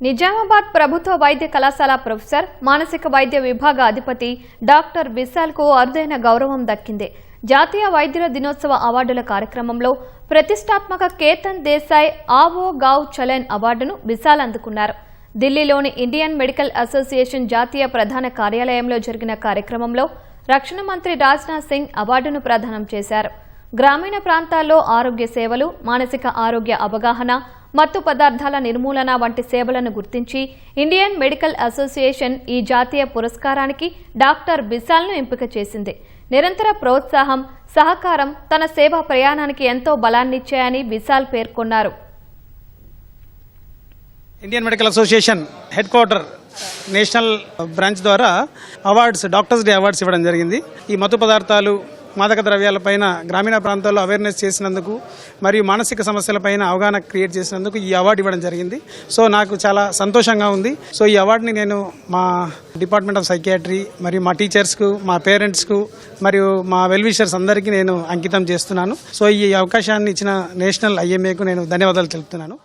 నిజామాబాద్ ప్రభుత్వ వైద్య కళాశాల ప్రొఫెసర్, మానసిక వైద్య విభాగ అధిపతి డాక్టర్ బిశాల్కు అరుదైన గౌరవం దక్కింది. జాతీయ వైద్యుల దినోత్సవ అవార్డుల కార్యక్రమంలో ప్రతిష్టాత్మక కేతన్ దేశాయ్ ఆవో గావ్ చలన్ అవార్డును బిశాల్ అందుకున్నారు. ఢిల్లీలోని ఇండియన్ మెడికల్ అసోసియేషన్ జాతీయ ప్రధాన కార్యాలయంలో జరిగిన కార్యక్రమంలో రక్షణ మంత్రి రాజ్నాథ్ సింగ్ అవార్డును ప్రదానం చేశారు. గ్రామీణ ప్రాంతాల్లో ఆరోగ్య సేవలు, మానసిక ఆరోగ్య అవగాహన, మత్తు పదార్థాల నిర్మూలన వంటి సేవలను గుర్తించి ఇండియన్ మెడికల్ అసోసియేషన్ ఈ జాతీయ పురస్కారానికి డాక్టర్ బిశాల్ను ఎంపిక చేసింది. నిరంతర ప్రోత్సాహం, సహకారం తన సేవా ప్రయాణానికి ఎంతో బలాన్నిచ్చాయని బిశాల్ పేర్కొన్నారు. Indian medical association head quarter national branch ద్వారా అవార్డ్స్, డాక్టర్స్ డే అవార్డ్స్ ఇవ్వడం జరిగింది. ఈ మత్తు పదార్థాలు, మాదక ద్రవ్యాలపైన గ్రామీణ ప్రాంతాల్లో అవేర్నెస్ చేసినందుకు మరియు మానసిక సమస్యలపైన అవగాహన క్రియేట్ చేసినందుకు ఈ అవార్డు ఇవ్వడం జరిగింది. సో నాకు చాలా సంతోషంగా ఉంది. సో ఈ అవార్డుని నేను మా డిపార్ట్మెంట్ ఆఫ్ సైకియాట్రీ మరియు మా టీచర్స్కు, మా పేరెంట్స్కు మరియు మా వెల్ విషర్స్ అందరికీ నేను అంకితం చేస్తున్నాను. సో ఈ అవకాశాన్ని ఇచ్చిన నేషనల్ IMAకు నేను ధన్యవాదాలు తెలుపుతున్నాను.